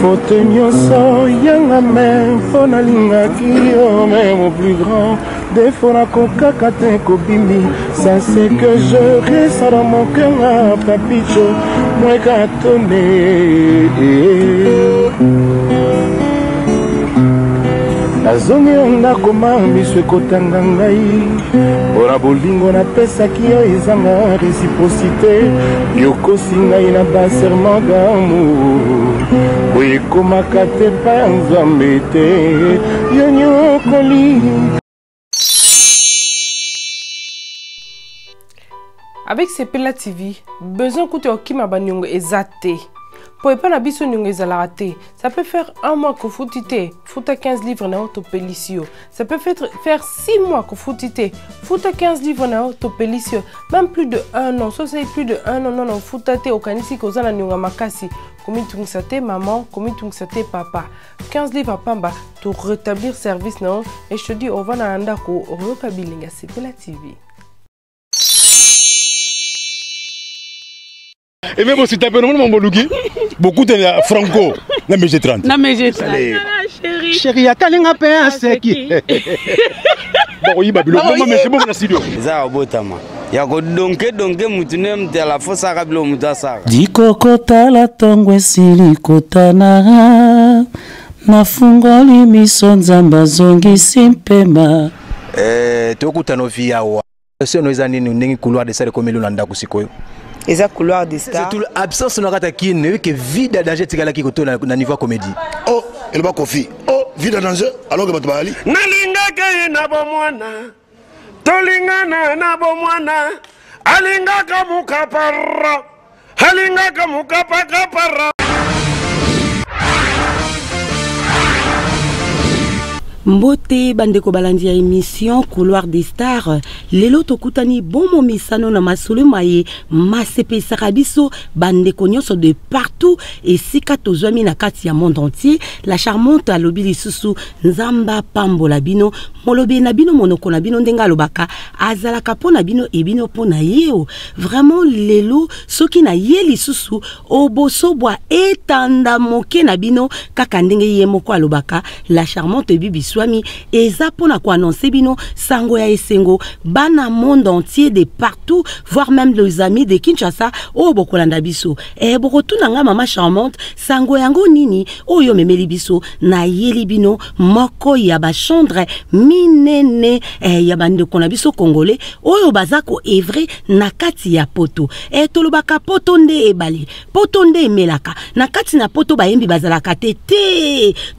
faute nyonso yanga me mpo nalingaki yo même au plus grand défaut nakokaka te kobimi. Ça c'est que je reste dans mon cœur à papicho moi katonné. Nazongi ndakoma miso ekotanga ngai mpona bolingo napesaki yo ezanga réciprocité yokosi ngai na baserment d'amour oyo ekomaka te pa ya nzambe te yo nyokoli. Avec Sepela TV, besoin que tu aies ma banyongo ezate. Pour pas na biso nyongo ezalate. Ça peut faire un mois que foutite, fouta 15 livres na autopélicio. Ça peut faire 6 mois que foutite, fouta 15 livres na autopélicio. Même plus de 1 an, ça c'est plus de 1 an non foutate au kanisi kozala nyonga makasi. Comme tu sais maman, comme tu sais papa. 15 livres à pamba pour rétablir service non. Et je te dis on va na andako Roka Bilinga Sepela TV. Et même si tu as un mon bolugi, beaucoup de franco, na MG30. Na MG30. Chérie. Chérie, à Kalinga Pé, c'est qui? Bon, oui, Babylone, mais c'est bon, la studio. Ça, Botama. Yako donke mutunem de la fosse arablo mutasa. Dikoko tala tongwe sili kotana. Mafungoli miso nzamba zongi simpema. Tokutano via wa. C'est nos années nous n'engi couloir de ça comme le landa kusikoyo. Et ça couloir des stars. C'est tout l'absence de notre qui ne que vide danger tigala qui koto na niveau comédie. Oh, elle va confier. Oh, vide danger alors que va te parler. Nalinga ke na bomwana. Tolingana na bomwana. Alinga kamukapara. Alinga kamukapara. Mbote bandeko balandi ya émission Couloir des Stars lelo tokutani bon misano na masolo maye masepe sarabiso bandeko nyonso de partout et sika tozwami na kati ya monde entier la charmante alobi lisusu nzamba pambola bino molobe na bino monoko na bino ndenga lobaka azalaka pona bino e bino pona yeo vraiment lelo soki na ye lisusu oboso bwa etanda moke na bino kaka ndenge ye moko alobaka la charmante bibi Swami eza pona ko annoncer bino sango ya esengo bana monde entier de partout voire même les amis de Kinshasa o bokolanda biso e bokotuna nga mama charmante sango yango nini oyo memeli biso na yeli bino moko ya ba chambre minene ya bande kona biso congolais oyo bazako evre na kati ya poto e tolobaka poto nde ebale poto nde emelaka na kati na poto bayembi bazalaka te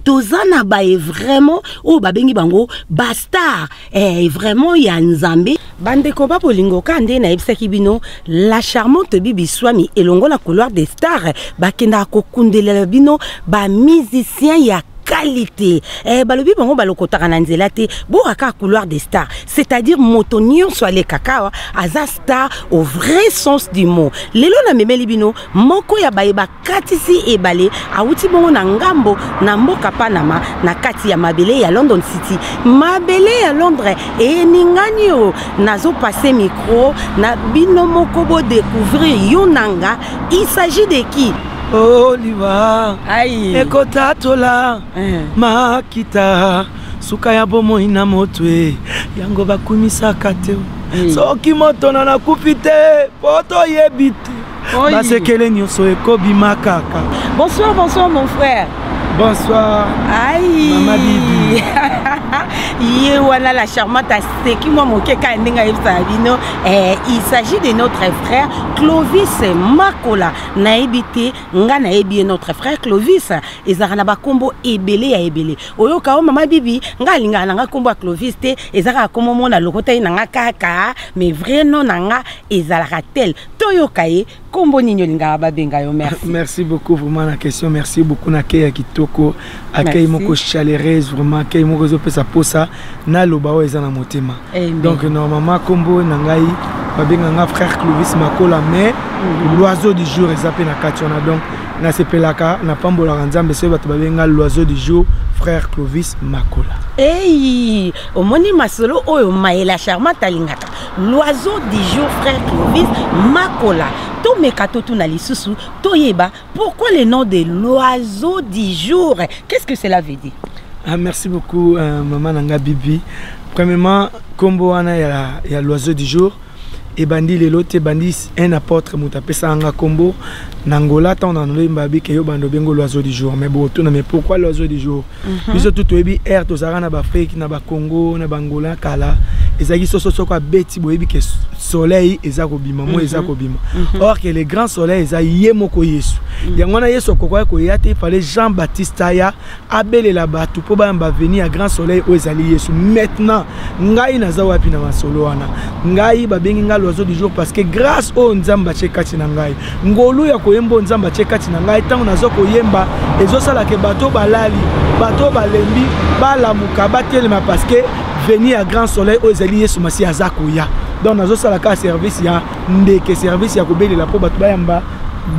tozana ba vraiment oh babengi bango bastar vraiment ya nzambe bandeko babolingo kande na ebisaki bino la charmante bibi Swami elongo la Couloir des Stars bakenda kokundelela bino ba musicien ya qualité balobi bango balokotaka na nzela te boaka Couloir des Stars c'est-à-dire motonion soit les kaka aza star au vrai sens du mot lelo na memeli bino moko ya bayeba katisi ebale awuti bongo na ngambo na mboka Panama na kati ya mabele ya London City mabele ya Londres et ninganyo nazo passer micro na bino moko bo découvrir yonanga il s'agit de qui? Oliva ekotatola makita suka ya bomo ina motwe yango bakumisaka te soki moto na nakufi te poto yebite basekele nyonso ekobima kaka. Bonsoir mon frère. Bonsoir. Aïe. Maman Bibi. Yé voilà la charmante c'est qui moi mon keka ndenga ebsabino il s'agit de notre frère Clovis Makola na ebité nga na ebi notre frère Clovis ezaka na bakombo ebele ya ebele oyo ka Maman Bibi nga linga na nga kombo Clovis te ezaka komo mona lokota na nga kaka mais vrai non na nga ezalaka tel toyo kaye kombo ninyo linga babenga yo merci. Merci beaucoup vraiment la question merci beaucoup na keya kitoko accueil moko chaleureuse vraiment accueil moko zo pesa posa na lobao ezana motema donc normalement kombo na ngai babenga nga frère Clovis Makola mais l'oiseau du jour ezapé na kationa donc na sepelaka na pambola nzambe se bato babenga l'oiseau du jour frère Clovis Makola. Hey, omoni masolo oyo maela charmante alingaka l'oiseau du jour frère Clovis Makola to mekato to na lisusu to yeba pourquoi le nom de l'oiseau du jour? Qu'est-ce que cela veut dire? Merci beaucoup maman Nanga Bibi. Premièrement, combo wana ya l'oiseau du jour. Et bandi les lots, bandi un apôtre moutapesa anga combo nangola tant dans le mbabi que yo bando bengo l'oiseau du jour. Mais bon, mais pourquoi l'oiseau du jour? Biso tout ebi air to zara na ba Afrique na ba Congo na Bangola kala ezaki soso soko beti boyebi que soleil ezako bima mo ezako bima. Or que les grands soleils eza yemoko Yesu. Yangona Yesu kokwa ko yate il fallait Jean-Baptiste ya abele la batu po ba venir à grand soleil o ezali Yesu. Maintenant ngai na zawa pi na masolo wana. Ngai ba bengi l'oiseau du jour parce que grâce au nzamba chekati na ngai ngolu ya koyemba nzamba chekati na ngai tango nazo koyemba ezosala ke bato balali bato balembi balamuka batelema parce que venir à grand soleil o ezali Yesu masi azakoya donc nazo sala ka service ya ndeke service ya kobeli la po bato bayamba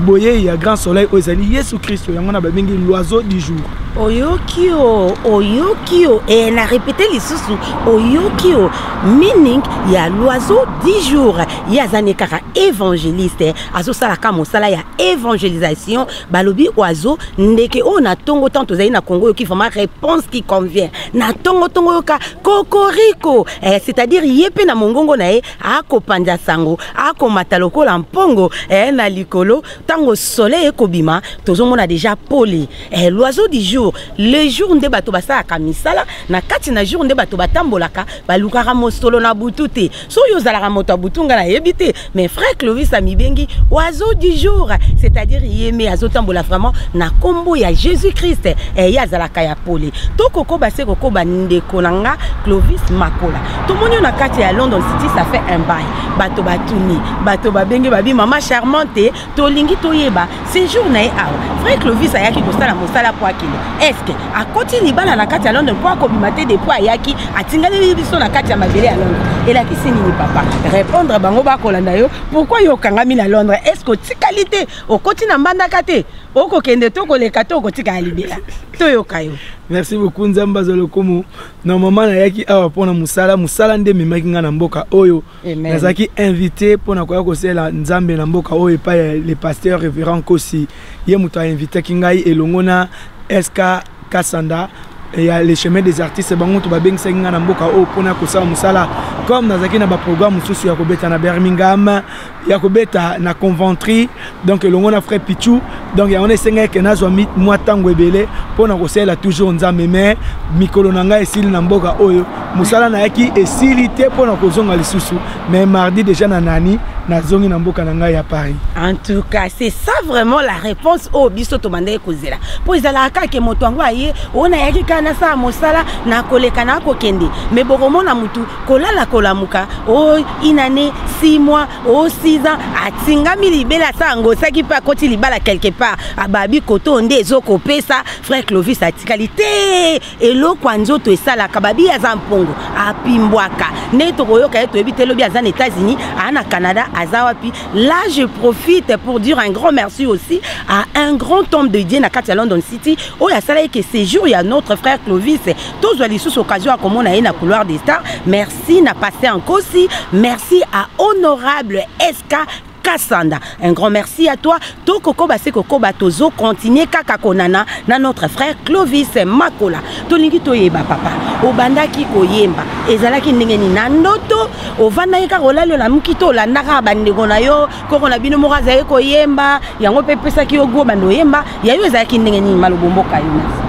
boye ya grand soleil o ezali Yesu Christ yangona ba bengi l'oiseau du jour. Oyokio, oyokio, et elle a répété les sous oyokio, meaning il y a l'oiseau 10 jours, il y a zanekara évangéliste, azo salaka mosala ya évangélisation, balobi oiseau, ndeke o na tongo tanto zayi na Congo qui vraiment réponse qui convient, na tongo tongo ka kokoriko, c'est-à-dire yepe na mongongo na e ako panja sango, ako mataloko la mpongo, na likolo, tango soleil ekobima, tozo mona déjà poli, l'oiseau du jour. Le jour nde bato basa kamisala na kati na jour nde bato batambolaka balukara mosolo na butute so yo zalaka moto butunga na yebite mais frère Clovis amibengi oiseau du jour c'est-à-dire yeme azotambola vraiment na kombo ya Jésus-Christ ya zalaka ya pole to koko base koko bandeko nanga Clovis Makola to monyo na kati ya London City ça fait un bail bato batuni bato babengi babi mama charmante to lingi to yeba séjour na awa frère Clovis ayaki kosala mosala po akili. Est-ce que à côté libala na kati ya Londres pour akobimate des poids yaki atingali biso na kati ya mabele ya Londres et la kisi nini papa répondre bango ba kolanda yo pourquoi yo kangami na Londres est-ce que ti qualité au côté na mbanda kate oko kende to koleka to ko tika libela to yo kayo. Merci beaucoup Nzamba Zolokomo. Normalement na yaki awa pona musala nde memaki nga na mboka oyo nazaki invité pona koya kosela Nzambe na mboka oyo pa le pasteur révérend Kosi ye muto a invité kingai elongona Eska Kasanda et y a les chemins des artistes bango to babeng senga na mboka o pona kosala musala comme nazaki na ba programme mususu ya kobeta na Birmingham ya kobeta na Coventry donc elongo na frère Pichu donc ya on est senga ke nazwa moi tango ebele pona kosela toujours Nzambe mais mikolo nanga esili na mboka oyo musala na yaki esili te pona kozonga lisusu mais mardi déjà na nani na zongi na mboka nanga ya Paris. En tout cas, c'est ça vraiment la réponse au biso to mande kozela. Po ezala ka ke moto ngo aye ona yaki kana sa mosala na koleka na ko kende. Mais bokomo na mutu kolala kolamuka o inane 6 mois o 6 ans atingami libela sango saki pa koti libala quelque part ababi koto nde ezoko pesa frère Clovis atikalité elo kwanzo to esala kababi ya zampongo apimbwaka neto koyoka eto ebitelo bia za États-Unis ana Canada azawapi. Là je profite pour dire un grand merci aussi à un grand homme de Dieu na kati ya London City o ya sala que ces jours il y a notre frère Clovis tous les sous occasion à comme on a na couloir des stars. Merci n'a passé encore aussi merci à honorable Eska Kasanda. Un grand merci à toi. To koko base koko batozo continuer kaka konana na notre frère Clovis Makola. To lingi to yeba papa. Obanda ki koyemba. Ezalaki ndenge ni nandoto. Ovanda yeka rolalo la mukito la naka bandeko na yo. Koko na bino moraza ye koyemba. Yango pepesa ki yo go bando yemba. Ya yo ezalaki ndenge ni malobomboka yo.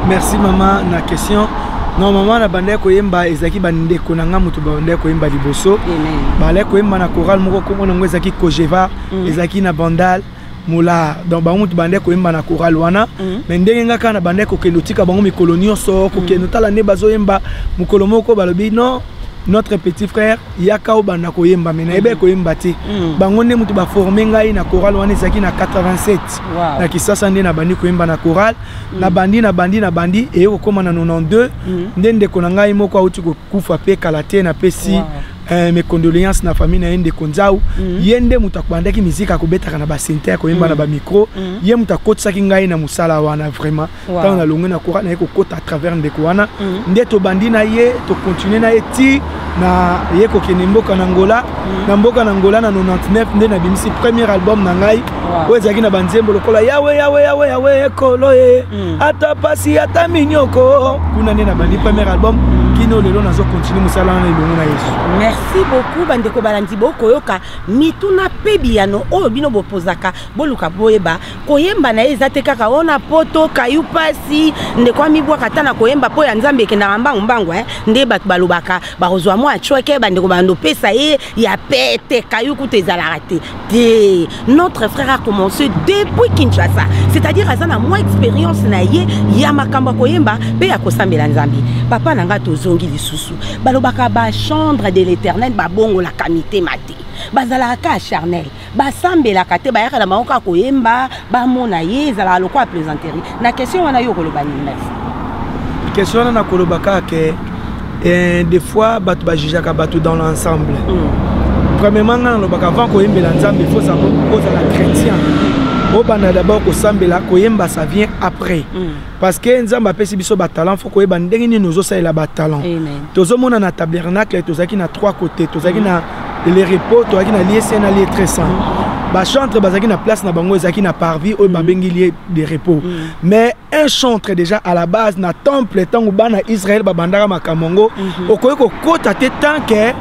Merci maman na question. Non maman na bande koyemba ezaki bandeko nanga mutu bande koyemba liboso. Bale koyemba na choral moko ko mona ezaki Kojeva ezaki na Bandal Moula donc ba mutu bande koyemba na choral wana mais ndenge ngaka na bande ko kenotika bango mikolo nyonso ko kenotala ne bazoyemba mukolo moko balobi non notre petit frère yaka obanda koyemba mais na ebe koyemba ti bango ne mutu ba former ngai na choral wana ezaki na 87 na kisasa nde na bandi koyemba na choral na bandi e ko koma na 92 ndende ko na ngai moko auti ko kufa pe kala te na pesi mes condoléances na famille na Ende Konzao yende mutakubanda ki musique akobeta kana ba center ko yemba na ba micro ye mutakotsa ki ngai na musala wana vraiment tant na longue na courant na ko kota à travers ndeko wana ndeto bandina ye to continuer na eti na ye ko kenemboka na Angola na mboka na Angola na 99 nde na bimisi premier album na ngai wezaki na banzembo lokola yawe kolo ye ata pasi ata minyoko kuna nde na bandi premier album kino lelo nazo continuer musala na ilongo na Yesu. Merci beaucoup bandeko balandi bokoyoka mituna pebiano oyo bino bopozaka boluka boyeba koyemba na ezate kaka ona poto kayu pasi ndeko amibwa katana koyemba po ya nzambe kenda mbangu nde batu balobaka barozwa mwa chweke bandeko bando pesa ye ya pete kayu kutezala raté. Notre frère a commencé depuis Kinshasa, c'est-à-dire azana moi expérience na ye ya makamba koyemba pe ya kosambela nzambe. Papa nanga tozongi lisusu balobaka ba chambre de l'Éternel ba bongo la kamité maté bazalaka charnel basambela kate ba yaka na maoka koyemba ba mona ye zala lokwa plaisanterie na question wana yo kolobani merci question na kolobaka ke des fois batu ba jijaka batu dans l'ensemble premièrement na lobaka avant koyembela nzambe il faut savoir cause la chrétien obana d'abord kosambela koyemba ça vient après parce que nzamba pesi biso ba talent faut koyeba ndenge ni nozo salela ba talent tozo mona na tabernacle tozaki na trois côtés tozaki na les repos tozaki na lieu saint na lieu très saint ba chantre bazaki na place na bango ezaki na parvis o babengi lieu de repos mais un chantre déjà à la base na temple tango bana Israël ba bandara makamongo okoyi ko kota te tant que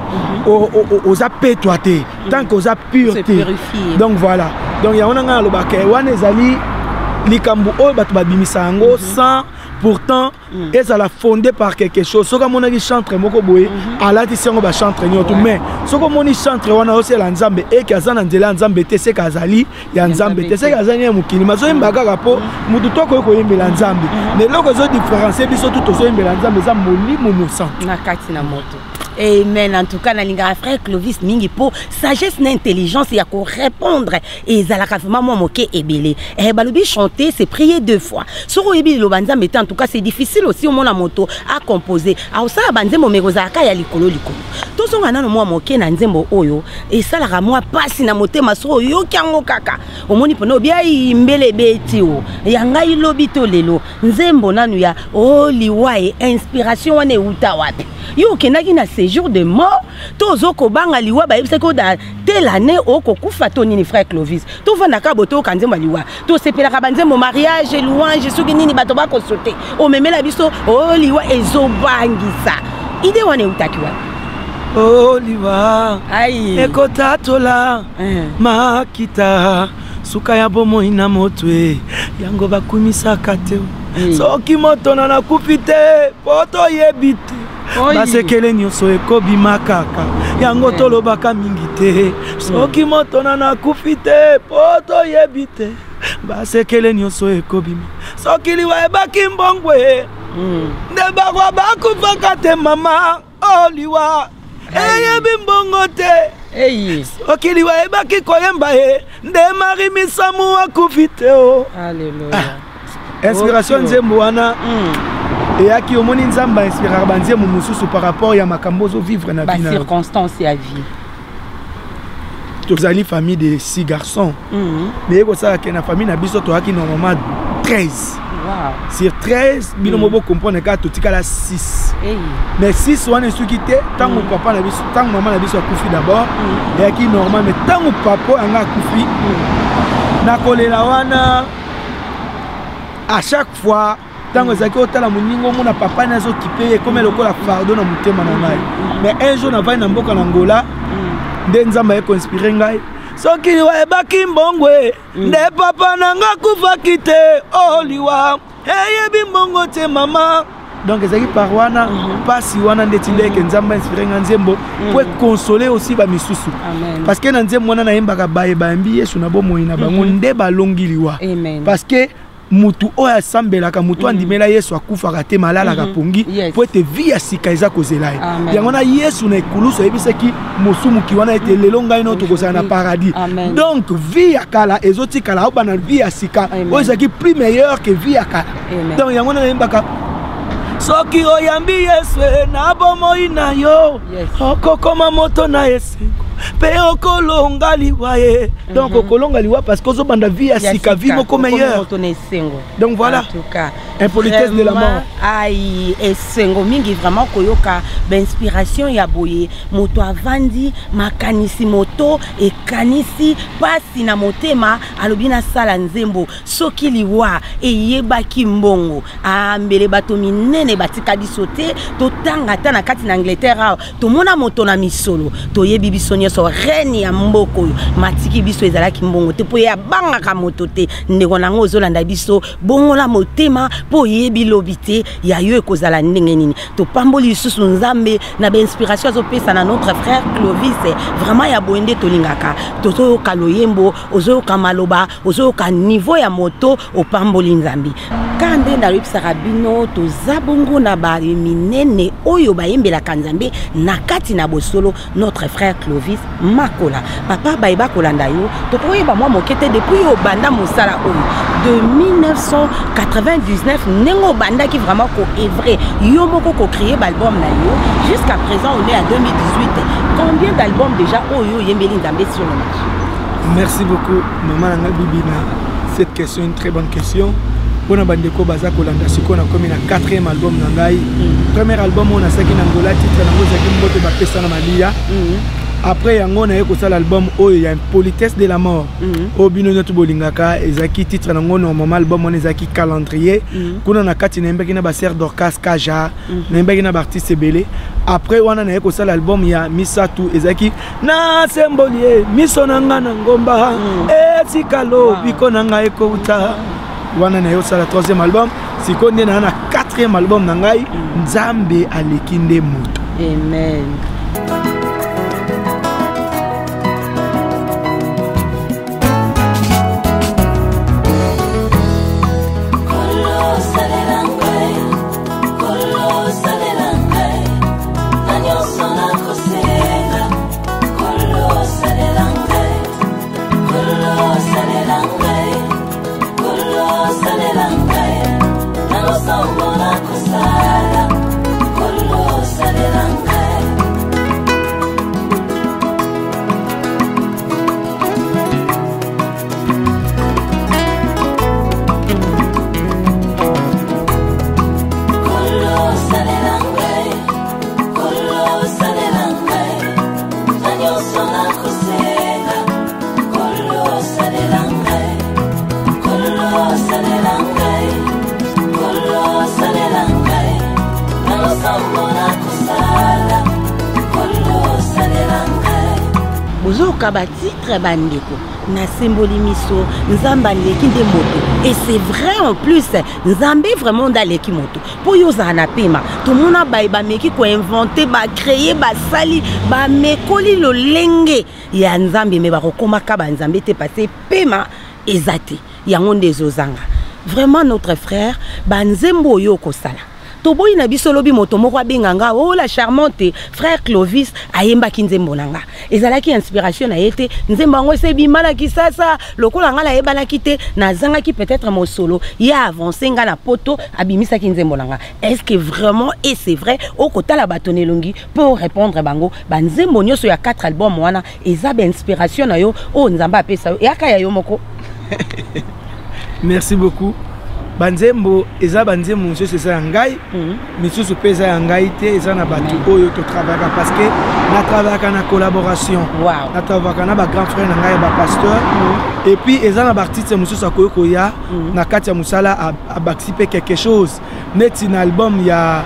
aux apétoité tant que aux pureté donc voilà donc il y a un lobake wana ezali likambu oyo batu babimisa yango sans pourtant ezala fondé par quelque chose soka mona ki chantre moko boye alati sengo ba chantre nyoto mais soko moni chantre wana osela nzambe eki azana nzela nzambe te se kazali ya nzambe te se kazali ya mukini mazo yembaga kapo mutu toko ko yembela nzambe mais loko zo différencier biso tout zo yembela nzambe za molimo innocent na kati na moto. Amen. En tout cas, na frère Clovis mingi po sagesse na intelligence ya ko répondre et zalaka vraiment moi moké ebele. Eh balobi chanter, c'est prier deux fois. Soro yebi lo banza meta en tout cas c'est difficile aussi au mona moto à composer. A osa banzembo mekozaka ya likolo. To songa na moi moké na nzembo oyo et ça la moi passe na motema soro yo kyango kaka. Omoni pono bia imbele beti o. Ya ngai lobito lelo. Nzembo nanu ya liwae inspiration wane uta wapi. Yo kenaki na séjour de mort tozo ko banga liwa ba yebise ko da telle année oko kufa to nini frère Clovis to vanda ka boto kanzemba liwa to sepela ka banzembo mariage louange suki nini bato ba ko sauter o memela biso o liwa ezo bangisa ide wane utakiwa o liwa ai ekotatola makita suka ya bomo ina motwe yango bakumisa kate soki moto na kupite poto yebite basekele nyonso ekobima kaka yango tolobaka mingi te soki moto na kupite poto yebite basekele nyonso ekobima soki liwa ebaki mbongwe nde bakwa bakufaka te mama oliwa eyebi mbongo te soki liwa ebaki koyemba ye nde mari misamu akufite o inspiration nzembo wana et à qui au monde nzamba inspirera banzembo mususu par rapport ya makambo zo vivre na vie na circonstance ya vie tozali famille de 6 garçons mais ko ça que na famille na biso to aki normalement 13 sur 13 bino mobo comprendre ka to tikala 6 mais 6 wana suki te tango papa na biso tango maman na biso akufi d'abord et aki normal mais tango papa anga akufi na kolela wana à chaque fois tango zaki otala moningo mona papa nazo kipé comme le kola fardeau na mutema na ngai mais un jour na vai na mboka na Angola nde nzamba eko inspirer ngai soki wa ebaki mbongwe nde papa nanga kufa kite oliwa eyebi mbongo te mama donc ezaki par wana pasi wana ndeti ndeke nzamba inspirer nga nzembo pour consoler aussi ba misusu parce que na nzembo wana na yembaka baye bayembi Yesu na bomoi na bango nde balongiliwa parce que mutu oya sambelaka mutu andimela Yesu akufaka te malala kapongi po ete vie ya sika eza kozela ye yango na Yesu na ekulusu oyebisaki mosumu ki wana ete lelo ngai no tokozala na paradis donc vie ya kala ezotikala obana vie ya sika oyo ezalaki plus meilleur que vie ya kala donc yango na yembaka soki oyambi Yesu na bomoi na yo okokoma moto na esengo pe okolonga liwa ye donc okolonga liwa parce que ozobanda vie ya sika vie moko meilleur donc voilà en tout cas impolitesse de la mort ai esengo mingi vraiment koyoka inspiration ya boye moto avandi makanisi moto ekanisi pasi na motema alobi na sala nzembo soki liwa eyebaki mbongo ambele bato minene batika biso te totanga ta na kati na Angleterre tomona moto na misolo toyebi biso nyonso reine ya mboko matiki biso ezalaki mbongo te po ya bangaka moto te ndeko nango ozolanda biso bongola motema po yebi lobi te ya yo ekozala ndenge nini topamboli lisusu nzambe na inspiration azopesa na notre frère Clovis vraiment ya boende tolingaka tozoyoka loyembo ozoyoka maloba ozoyoka niveau ya moto opamboli nzambi kande na lipsaka bino tozabongo na bari minene oyo bayembelaka nzambe na kati na bosolo notre frère Clovis Makola papa bayeba kolanda yo tokoyeba mwa mokete depuis yo banda mosala oyo de 1999 nengo banda qui vraiment ko evre yo moko ko créer l'album na yo jusqu'à présent on est à 2018 combien d'albums déjà oyo yembeli nzambe sur le marché? Merci beaucoup maman Nanga Bibina, cette question est une très bonne question. On a bandeko baza kolanda siko na komi na 4e album nangai. Premier album on a saki na ngola titre na ngoza ki mbote ba pesa na malia. Après yango na yeko sala l'album oyo ya Politesse de la mort. Obino nyoto bolingaka ezaki titre na ngono normal album on ezaki calendrier. Kuna na kati na mbeki na ba Ser Dorcas Kaja, na mbeki na ba artiste belé. Après wana na yeko sala album ya Misatu ezaki na sembolie miso nanga na ngomba etikalo biko nanga eko uta. Wana na yo sala 3e album sikonde na 4e album nangai Nzambe alekinde moto. Amen. Titre bandeko na symboli miso nzamba leki nde moto et c'est vrai en plus nzambe vraiment ndaleki moto po yoza na pema tout mona ba meki ko inventer ba créer ba sali ba mekoli lolenge ya nzambe me ba kokoma ka ba nzambe te passé pema ezate yango ndezozanga vraiment notre frère ba nzembo yo ko sala toboyi na biso lobi moto moko abenganga oh la charmante frère Clovis ayemba kinzembo nanga ezalaki inspiration na yete nzembo ngo se bimala kisasa lokola ngala yebana kite na zanga ki peut-être mon solo ya avancé nga na poto abimisa kinzembo nanga est-ce que vraiment et c'est vrai au kota la batone longi pour répondre bango banzembo nyoso ya 4 albums wana eza ba inspiration na yo o nzamba apesa yo yaka ya yo moko. Merci beaucoup. Banzembo eza banzembo monsieur c'est ça ngai misusu pesa ya ngai te eza na batu oyo to travailler parce que na travailler na collaboration na travailler na ba grand frère na ngai ba pasteur et puis eza na artiste misusu akoyoko ya na kati ya musala a participer quelque chose neti na album ya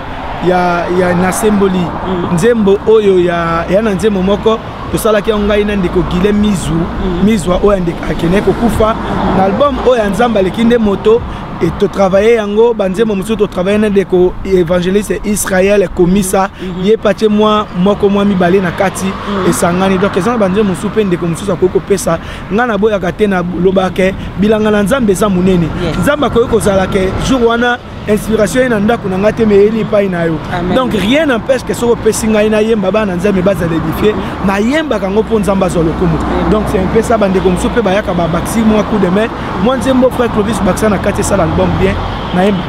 na symboli nzembo oyo ya na nzembo moko to sala ki ngai na ndeko Gile Mizwa oyo ndeko akene ko kufa na album oyo nzamba lekinde moto et to travailler yango banzembo musu to travailler na deko évangéliste Israël komisa ye patie moi moko moi mibale na kati et sangani donc ezana banzembo musu pe ndeko musu akoko pesa ngana boya kate na lobake bilanga na nzambe za munene nzamba ko kozala ke jour wana inspiration na ndako na ngate me eli pa ina yo donc rien n'empêche que so pesinga ina yemba bana nzambe baza l'édifier na yemba kango po nzamba zo lokomo donc c'est un peu ça bandeko musu pe bayaka ba baxi moi coup de main moi nzembo frère Clovis baxa na kati ça l'album bien na yemba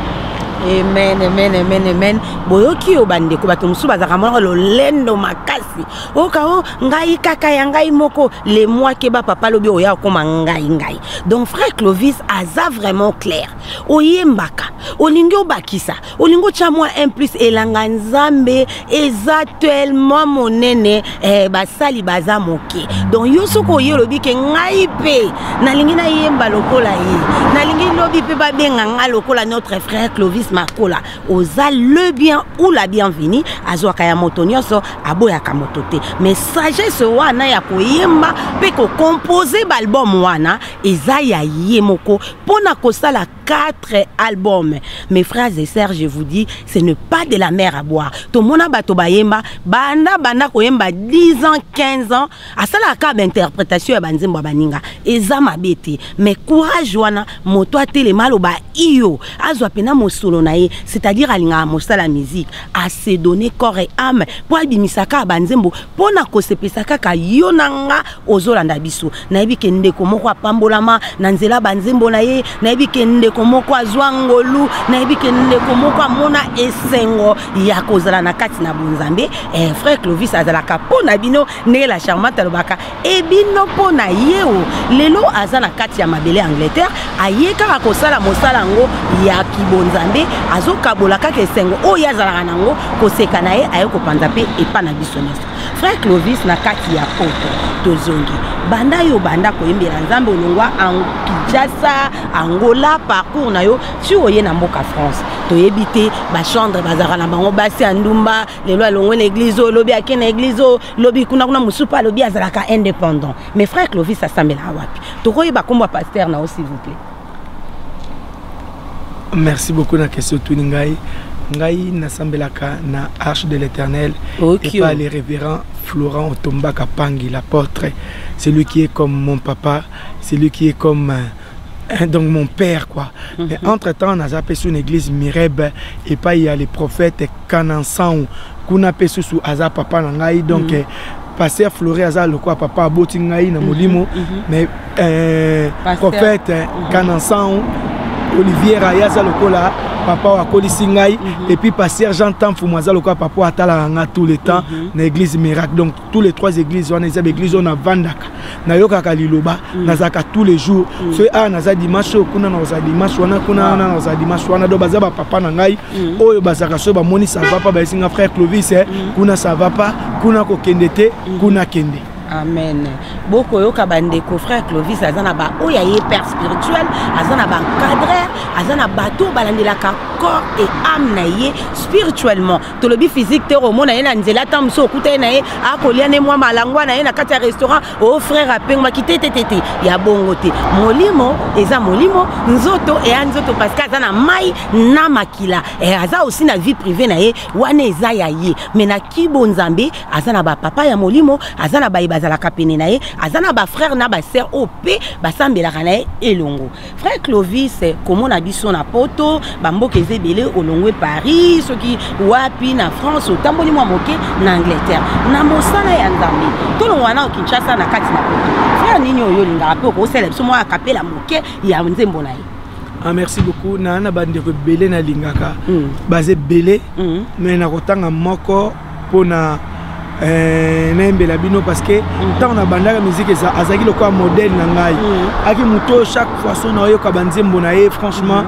Amen. Boyoki o bande ko bato musu bazaka mwana lolendo makasi. Okao ngai kaka ya ngai moko les mois ke ba papa lobi oya koma ngai. Donc frère Clovis aza vraiment clair. Oyembaka, olingi obakisa, olingo chamwa 1+ elanga nzambe eza tellement monene basali baza moke. Donc yo soko yo lobi ke ngai pe nalingi na yemba lokola ye. Nalingi lobi pe ba benga nga lokola notre frère Clovis Makola. Oza le bien ou la bienvenue azwaka ya moto nyonso aboyaka moto te. Mais sagesse wana ya koyemba pe ko composer balbum wana eza ya ye moko pona kosala 4 albums. Mes frères et sœurs, je vous dis, ce n'est pas de la mer à boire. Tout le monde a yemba, banda koyemba 10 ans, 15 ans. À ça la cas d'interprétation ya banzembo baninga. Eza mabete. Mais courage wana moto atele malo ba iyo. Azwa pena mosolo na ye, c'est-à-dire alinga mosa la musique, à se donner corps et âme pour abimisaka banzembo pona ko sepesaka ka yonanga ozolanda biso. Na yebi kende ko moko apambolama na nzela banzembo na ye, na yebi kende ko moko azwangolu, na yebi kende ko moko amona esengo ya kozala na kati na bonzambe. Frère Clovis azalaka pona bino ne la charmante lobaka e bino pona yeo lelo azana kati ya mabele Angleterre ayeka kosala mosala ngo ya kibonzambe azokabola kaka esengo oyo azalaka nango koseka na ye ayeko panza pe epa na biso nyonso. Frère Clovis na kati ya poto tozongi banda yo banda koyembela nzambe olongwa en Kinshasa, Angola, parcours na yo si oye na mboka France toyebi te ba chambre bazara na bango basi andumba lelo alongwe na église lobi akena église lobi kuna musupa lobi azalaka indépendant. Mais frère Clovis asambela wapi tokoyeba komba pasteur na s'il vous plaît. Merci beaucoup na question tuningai. Ngai nasambelaka na Arche de l'Éternel et pas les révérends Florent Otomba Kapangi, l'apôtre. C'est lui qui est comme mon papa, c'est lui qui est comme donc mon père quoi. Mais entre-temps, on a appelé sur une église Mireb et pas il y a les prophètes Kanansan qu'on appelle sous Aza papa nangai donc pasteur Floré Aza le quoi papa Botingai na Molimo mais prophète Kanansan Olivier Ayaza lokola papa wa Kolisingai et puis pasteur Jean-Tam Fumaza lokola papa atala nga tout le temps na église miracle. Donc tous les 3 églises on est église on a vandaka na yoka kaliloba nazaka tous les jours so naza dimanche kuna na za dimanche wana kuna na za dimanche wana do bazaba papa na ngai oyo bazaka so ba moni ça va pas ba singa frère Clovis kuna ça va pas kuna ko kendete kuna kende. Amen. Beaucoup yoka bandeko frère Clovis azana ba oya ye père spirituel, azana ba cadreur, azana bateau balandela ka corps et âme na ye spirituellement. To lobi physique te romo na ye na nzela tamso okuta na ye akolia ne mwa malangwa na ye na kati ya restaurant o frère apengwa kitetetete ya bongo te. Molimo eza molimo nzoto e nzoto parce que azana mai na makila. Et aza aussi na vie privée na ye wana eza ya ye. Mais na kibonzambe azana ba papa ya molimo, azana ba la kapene na ye azana ba frère na ba sœur op ba sambela kana elongo. Frère Clovis comment na biso na poto ba mboka ezebele olongwe Paris soki wapi na France otamboli mwa moke na Angleterre na mosala ya nzambe tolo wana Kinshasa na kati na poto frère nini oyo linga pe ko sele biso mwa kapela moke ya nzembo na ye. Ah, merci beaucoup na bandeko belé na lingaka basé belé mais na kotanga moko pona nembela bino parce que tant na bandaka musique ça azaki le quoi modèle na ngai aki muto chaque fois son oyoka banzembo na ye franchement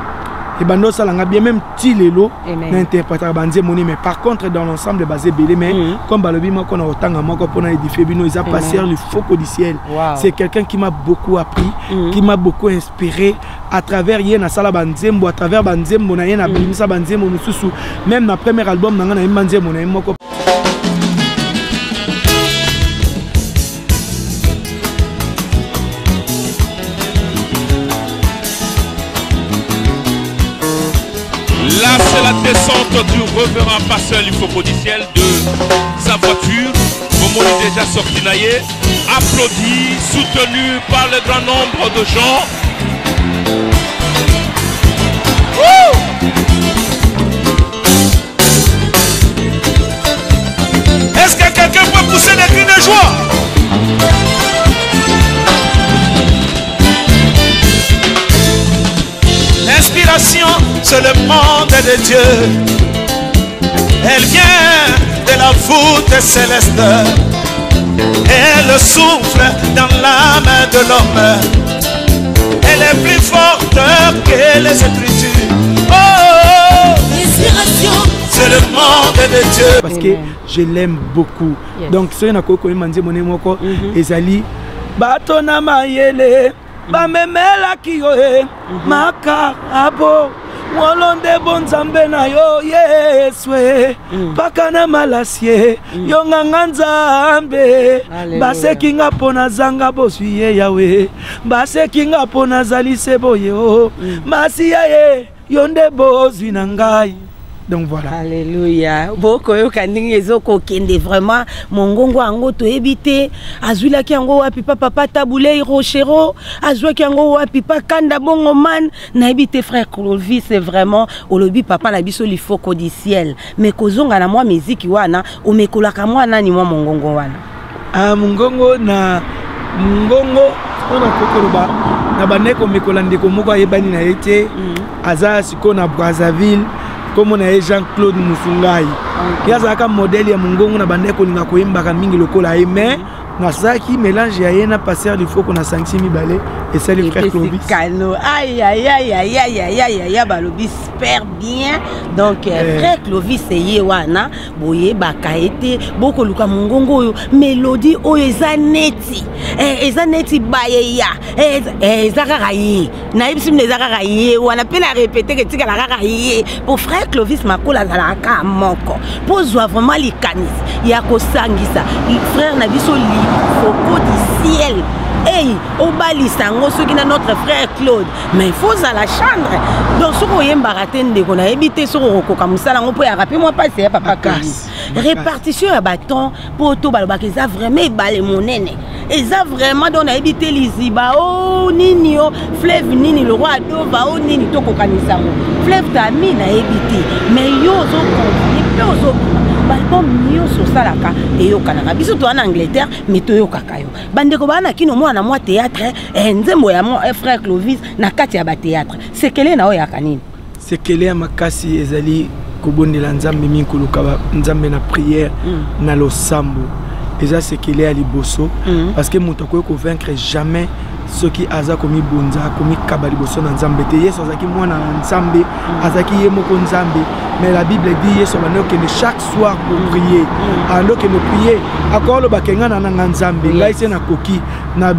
et bando salanga bien même ti lelo na interpréter banzembo mais par contre dans l'ensemble basé belé mais comme balobi moko na otanga moko pona édifier bino ils a passé le focus du ciel. C'est quelqu'un qui m'a beaucoup appris, qui m'a beaucoup inspiré à travers yena sala banzembo, à travers banzembo na yena bimisa banzembo mususu même na premier album na ngana banzembo na moko. Là, c'est la descente du révérend pasteur Lifopodiciel de sa voiture. Momo est déjà sorti naillé, applaudi, soutenu par le grand nombre de gens. Est-ce que quelqu'un peut pousser des cris de joie? L'inspiration c'est le monde de Dieu. Elle vient de la voûte céleste. Elle souffle dans l'âme de l'homme. Elle est plus forte que les Écritures. Oh, l'inspiration, c'est le monde de Dieu. Parce que je l'aime beaucoup. Donc, ce que je dis, Ezali, Batona Mayele, Bamemela Kiyoe, Makarabo. Molonde bonzambe na yo yeswe pakana malasie yo nganzambe base kinga pona zanga boswiye yawe base kinga pona zalise boyo masia ye yonde bozwi na ngai. Donc voilà. Alléluia. Boko yo kandingi ezoko kende vraiment mongongo ango to ebité azula ki ango wapi papa tabulei rochero azwa ki ango wapi pa kanda bongo man na ebité frère Clovis c'est vraiment olobi papa na biso lifoko du ciel mais kozonga na moi musique wana o mekolaka moi nani moi mongongo wana mongongo na mongongo ona kokoloba na baneko mekola ndeko moko ayebani na ete aza siko na Brazzaville comme on a Jean-Claude Musungai. Il y a un modèle de Mungongo na bande ko ninga ko imbaka mingi lokola mais na saki mélange ya yena passer il faut qu'on a 5-6 balais et c'est le frère Clovis. Aïe aïe aïe aïe aïe aïe aïe aïe balobi super bien. Donc frère Clovis c'est wana boye bakaete boko luka Mungongo mélodie o ezaneti ezaneti bayeya ezakarayi na ibsim les akarayi wana pe la répéter que tika la karayi pour frère Clovis makola za ka moko pozwa vraiment likanis ya ko sangisa frère na biso foko du ciel. Hey, au bali sango ceux qui na notre frère Claude, mais il faut à la chambre. Donc ce qu'on y embaraten de qu'on a habité sur Roko comme ça, on peut rappeler moi passer papa casse. Répartition à bâton pour tout balba qu'ils a vraiment balé mon nene. Ils a vraiment donné habité les iba oh ninio fleuve nini le roi d'Ova oh nini to kokanisango. Fleuve tami na habité, mais yo zo continue zo balbom nyonso salaka eyokanaka biso to en Angleterre mais toyokaka yo bandeko bana kino mwana mwa théâtre nzembo ya mon frère Clovis na kati ya ba théâtre sekele na oya kanini sekele ya makasi ezali kobondela nzambe minkuluka nzambe na prière na losambo eza sekele ya liboso parce que moto ko convaincre jamais ceux qui aza komi bonza komi kabali boso na nzambe te yeso azaki mwana nzambe azaki ye moko nzambe mais la Bible dit yeso bano que chaque soir pour prier ando que nous prier akolo lo bakenga na nzambe ngai se na koki na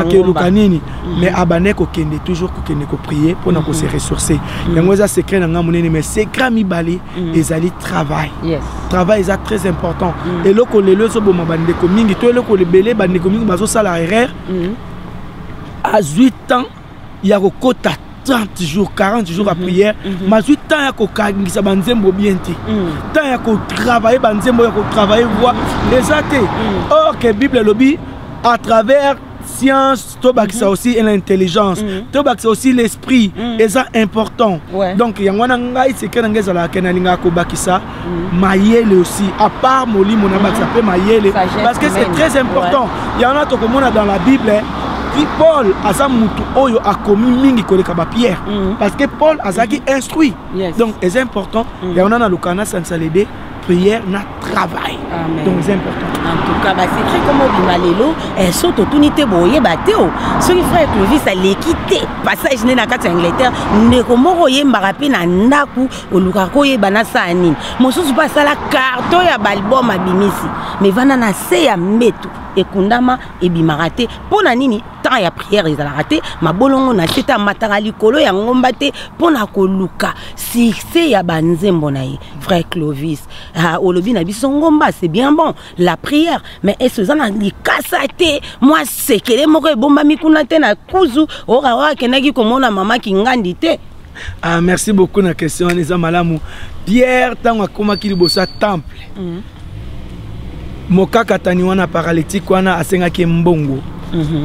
kelukanini mais abane ko kende toujours ko kende ko prier pour na ko se ressourcer yango za secret na ngamunene mais secret mi bali ezali travail travail est très important et loko lelo so boma bandeko mingi to loko lebele bandeko mingi bazo sala erreur à 8 ans il y a kota 30 jours 40 jours à prière mais 8 ans il y a kokangisa banzembo bien ti tant il y a ko travailler banzembo il y a ko travailler voir les athées or que Bible lobby à travers science tobak ça aussi et l'intelligence tobak ça aussi l'esprit et ça important donc il y a un ngai c'est que ngeza la kenalinga ko bakisa mayele aussi à part molimo na bak ça peut mayele parce que c'est très important il y en a to comme on a dans la Bible Paul asa mutu oyo a commis mingi koleka ba Pierre parce que Paul azaki instruit donc c'est important et on a dans le canal sans s'aider prière na travail donc c'est important en tout cas bah c'est très comme bimalelo et surtout tunité boye bateo ce qui frère Clovis a l'équité passage né na kati Angleterre ne komoro ye mbarape na ndaku oluka ko ye bana sani mosusu pas la carton ya album abimisi mais vana na se ya metu ekundama ebimarate pona nini tant ya prière ils a raté ma bolongo na teta matanga likolo ya ngomba te pona koluka si c'est ya banzembo na ye frère Clovis olobi na biso ngomba c'est bien bon la prière mais est-ce que ça na likasate moi c'est que les moko bomba mikuna te na kuzu ora kenaki komona mama kingandi te. Ah merci beaucoup na question Neza Malamu Pierre tango akoma ki liboso temple Mokaka tani wana paralytique wana asengaki mbongo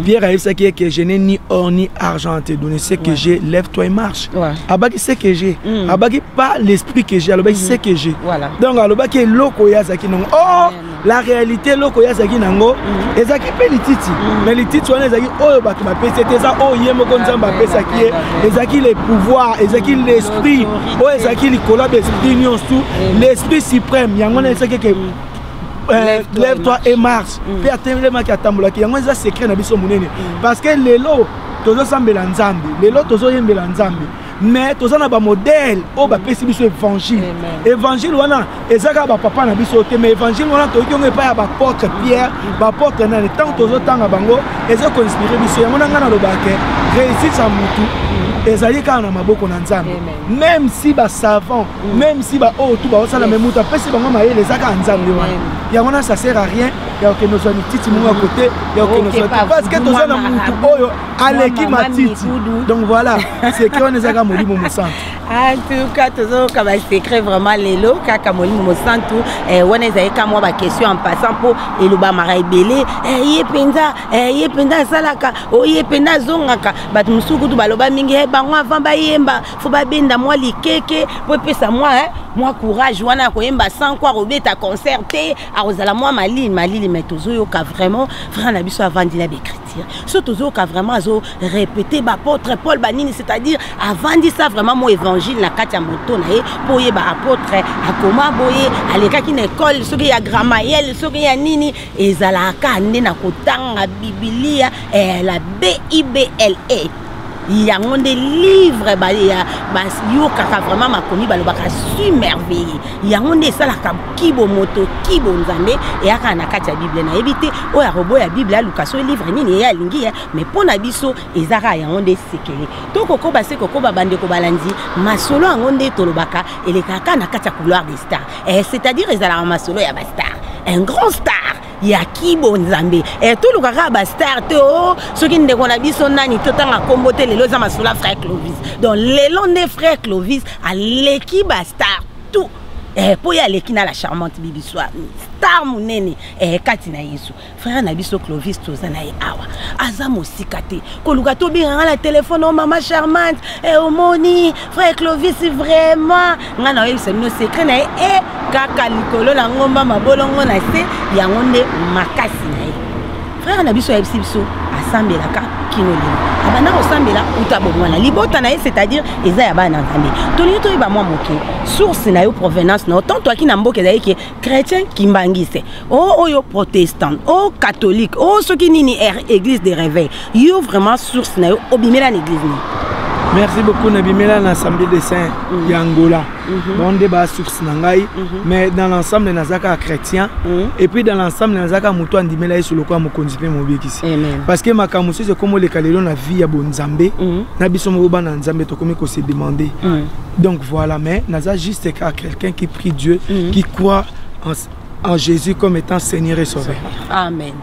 Pierre a dit que je n'ai ni or ni argent à te donner. Ce que j'ai, lève-toi et marche. Abaki c'est que j'ai. Abaki pas l'esprit que j'ai. Abaki c'est que j'ai. Donc abaki loko yazaki non. Oh, la réalité loko ya zaki nango ezaki pe lititi mais lititi wana ezaki oyo bato bapesi ete eza oyo ye moko nzambe apesaki ye ezaki le pouvoir ezaki l'esprit oyo ezaki likolo ya baesprit nyonso l'esprit suprême yango wana ezaki ke lève-toi et marche pe atelemaki atambolaki yango eza secret na biso monene parce que lelo tozosambela nzambe lelo tozoyembela nzambe mais tozana ba modèle o ba pesi biso évangile évangile wana ezaka ba papa na biso te mais évangile wana toki on epa ya ba apôtre Pierre ba apôtre na tant tozotanga bango ezako inspirer biso yango ngana lobake réussite sa mutu ezali kana na maboko na nzambe même si ba savant même si ba o tout ba osala même mutu pesi bango mayele ezaka nzambe wana yango na ça sert à rien ya que nous sommes titi mon à côté ya que nous sommes parce que tozana mutu oyo aleki matiti donc voilà c'est que on ezaka molimo mosantu en tout cas toujours comme secret vraiment lelo kaka molimo mosantu wana ezaka moi ba question en passant pour eloba marai belé ye penza salaka o ye penza zongaka bat musuku tu baloba mingi bango avant ba yemba faut ba benda moi likeke po pesa moi courage wana ko yemba sans quoi robeta concerté a rozala moi mali mais toujours ka vraiment frère na biso avant dila d'écriture surtout toujours ka vraiment azo répéter ba apôtre Paul banini c'est-à-dire avant dit ça vraiment mon évangile na katia moto na ye po ye ba apôtre akoma boye aleka ki na école soki ya Grammaël soki ya nini ezalaka nde na kotanga Biblia la BIBLE yango nde livre ba ya bas yo kaka vraiment makomi balobaka submerveillé yango nde salaka kibo moto kibo nzambe eyaka na kati ya Bible na ebite o ya robo ya Bible aluka so livre nini ya lingi mais pona biso ezaka yango nde sekele to koko ba se koko ba bande ko balandi masolo yango nde tolobaka elekaka na kati ya couloir des stars c'est-à-dire ezala masolo ya ba star un grand star ya kibo nzambe tout le kaka ba star te o soki ndeko na biso nani totanga kombote lelo za masula frère Clovis donc lelo ne frère Clovis aleki ba star tout po ya leki na la charmante bibi soa star munene kati na Yesu frère na biso Clovis tozana ye awa aza mosika te koluka to binga la téléphone o mama charmante omoni frère Clovis vraiment ngana oyo c'est no secret na kaka likolo la ngomba mabolongo na se yango nde makasi na ye frère na biso biso asambelaka kinolimo abana osambela utabomwana libota na ye c'est-à-dire eza ya bana nzambe toli to iba mwa moke source na yo provenance na autant toi qui na mboke za yeke chrétien kimbangise oyo protestant catholique soki nini église de réveil yo vraiment source na yo obimela na église ni. Merci beaucoup Nabimela na Assemblée des Saints Yangola. Bon débat source nangai mais dans l'ensemble nazaka chrétien et puis dans l'ensemble nazaka muto andimela sur le quoi mo konzipe mo bekisi. Parce que makamusi c'est comme le kalelo na vie ya bonzambe na biso mo ba na nzambe to komi ko se demander. Donc voilà mais naza juste quelqu'un qui prie Dieu qui croit en Jésus comme étant Seigneur et Sauveur. Amen.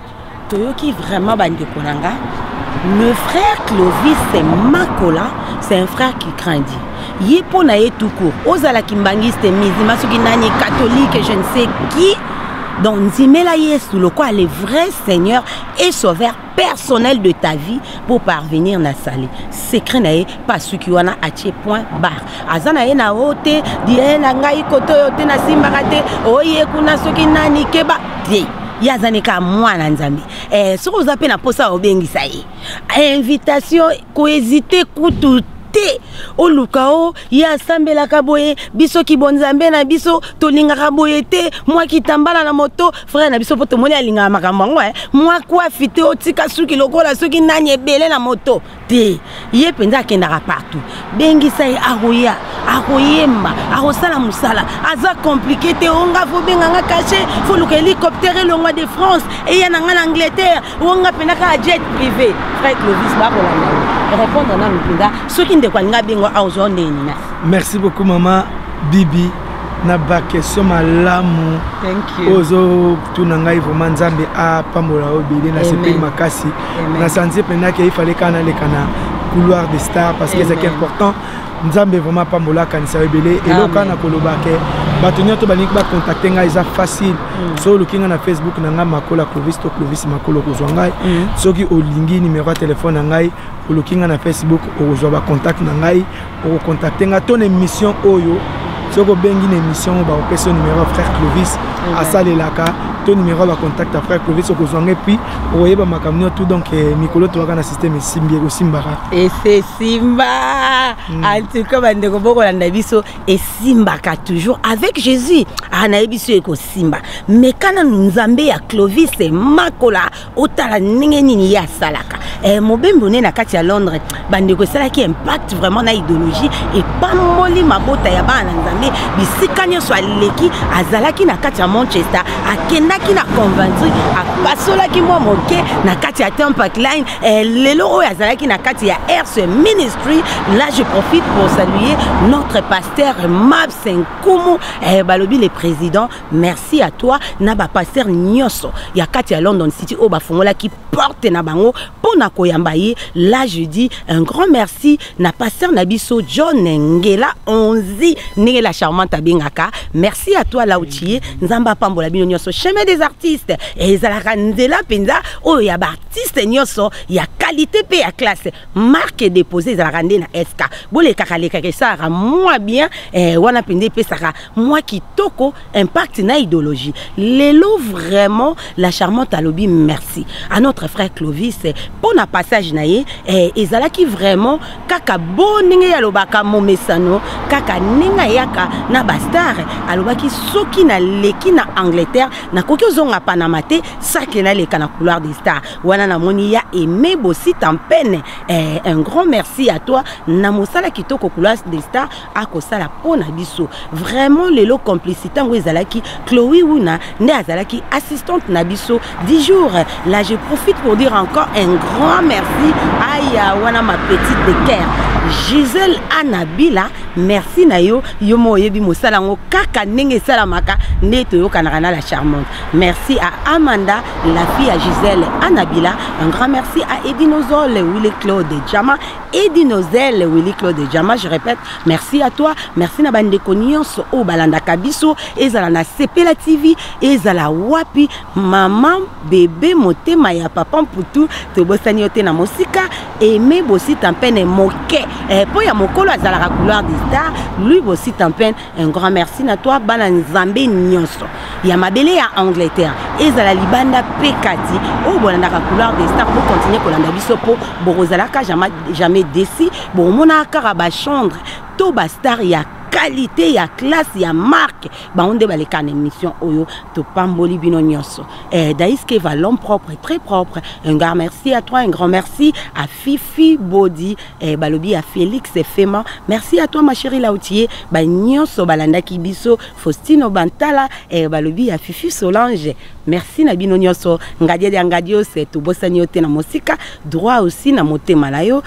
Toyoki vraiment bande konanga. Le frère Clovis c'est Makola, c'est un frère qui craint Dieu. Yepo na ye tout court. Ozala kimbangiste musulman soki nani catholique je ne sais qui. Donc Nzimela Yesu le quoi le vrai Seigneur et Sauveur personnel de ta vie pour parvenir na sali. Secret na ye pas suki wana atie point barre. Azana ye na ote di na ngai koto yote na simbarate oye kuna soki nani keba di. Yazaneka mwana nzambi soko zape na posa obengisa ye invitation ko hésiter kutu te olukao ya sambela kaboye biso ki bonzambe na biso tolinga kaboye te moi ki tambala na moto frère na biso poto moni alinga makambo ngo moi quoi fité otika suki lokola soki nani ebele na moto te ye penza kendaka partout bengisa ye akoyemba akosala musala aza compliqué te onga fo benganga caché fo luka hélicoptère longwa de France et ya nanga na Angleterre onga penaka jet privé frère Clovis ba kolanda répondre na mpinga soki ndeko nga bengo auzonde nina. Merci beaucoup maman Bibi na ba question malamu. Thank you. Ozo tunanga vraiment nzambe a pambola obili na sepe makasi na santé pena que il fallait kana le kana couloir des stars parce que c'est important nzambe vraiment pambola kanisa obili et lo kana kolobake batonyo to balink ba contacter nga isa facile so lukinga na Facebook na nga makola Clovis to Clovis makolo kozwanga soki olingi numéro de téléphone ngai olukinga na Facebook ozwa ba contact na ngai o contacter nga ton émission oyo soko bengi na émission ba opesa numéro frère Clovis asalelaka to numéro va contact après Clovis okozanga et puis oyeba makamno tout donc mikolo to kana système simbi ko simbara et c'est simba en tout cas bande ko boko landa biso et simbaka toujours avec Jésus ana biso eko simba mais kana nzambe ya Clovis makola otala ninge nini ya salaka mobembo ne na kati ya Londres bande ko sala qui impact vraiment na idéologie et pas moli mabota ya bana nzambe bisikanya so aleki azalaki na kati ya Manchester akendaki na convaincre apasolaki mwa moke na kati ya Temple Line lelo oyo azalaki na kati ya RC Ministry. Là je profite pour saluer notre pasteur Mabs Nkumu balobi le président, merci à toi na ba pasteur Nyoso ya kati ya London City o ba fongola qui porte na bango pona koyamba ye. Là je dis un grand merci na pasteur Nabiso John Ngela Onzi Ngela charmante abengaka. Merci à toi là où tu es nzamba pambola bino Nyoso chemin des artistes et zalaka nzela penza o ya ba artiste Nyoso ya qualité pe ya classe marque déposé zalaka na SK bole kakaleka ke ça moi bien wana pende pe saka moi qui toko impact na idéologie lelo vraiment la charmante alobi merci à notre frère Clovis pour na passage na ye ezalaki vraiment kaka boninge ya lobaka momesano kaka ninga yaka na bastar alobaki soki na leki na Angleterre na koki ozonga Panama te saki na leka na couloir des stars wana na moni ya Aimé Bossi Tampene un grand merci à toi na mosala kitoko couloir des stars akosala pona biso vraiment lelo complicité ngo ezalaki Chloé Wuna ne azalaki assistante na biso 10 jours. Là je profite pour dire encore un grand merci à wana ma petite de cœur Gisèle Anabila merci na yo yomo yebi mosala ngo kaka ndenge salamaka neto yo kanana la charmante. Merci à Amanda la fille à Gisèle Anabila, un grand merci à Edinozol Willy Claude Jama Edinozel Willy Claude Jama, je répète merci à toi, merci na bande konions o balanda kabiso ezala na Sepela TV ezala wapi maman bébé motema ya papa mputu to bosani yote na mosika Aimé Bossi Tampene moke po ya mokolo azala couloir des stars lui Bossi Tampene un grand merci na toi bana nzambe nyonso ya mabele ya Angleterre ezala libanda pekati o bolanda couloir des stars pour continuer kolanda biso po borozalaka jamais déci bon mona karaba chambre to bastar ya qualité ya classe ya marque ba onde baleka na émission oyo to pamboli bino nyonso Daïske va l'homme propre très propre un grand merci à toi un grand merci à Fifi Body balobi à Félix Fema merci à toi ma chérie Lautier ba nyonso balanda ki biso Faustino Bantala balobi à Fifi Solange merci na bino nyonso ngadio c'est to bosani yote na mosika droit aussi na motema la yo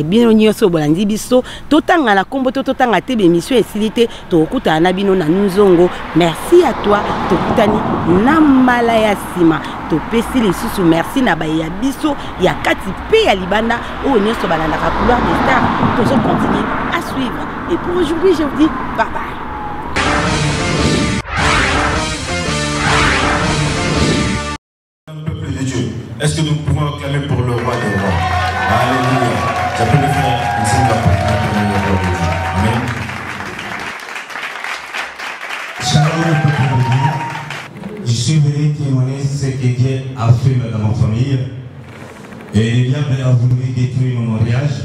bino nyonso bolandi biso totanga na kombo totanga te émission esilité to okuta na bino na nzongo merci à toi tokutani na mbala ya sima to pesi les sous merci na ba ya biso ya kati pe ya libanda o nyonso balanda ka couloir des stars toujours continuer à suivre et pour aujourd'hui je vous dis bye bye. Est-ce que nous pouvons acclamer pour le roi des rois? Alléluia. J'appelle le frère Singapour. Amen. Shalom, peuple de Dieu. Je suis venu témoigner ce que Dieu a fait dans ma famille. Et le diable a voulu détruire mon mariage.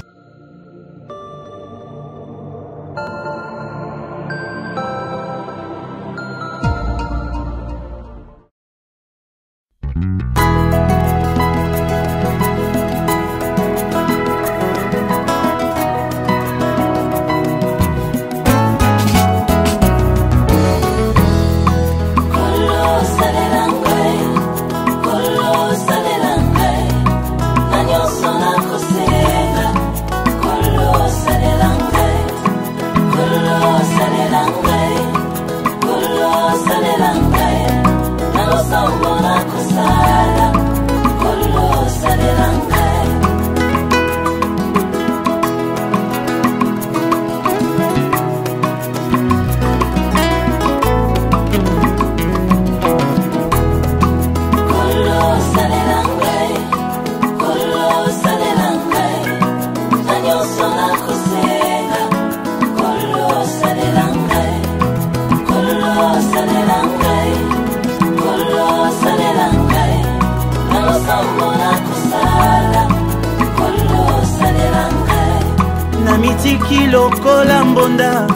namitiki lokola mbonda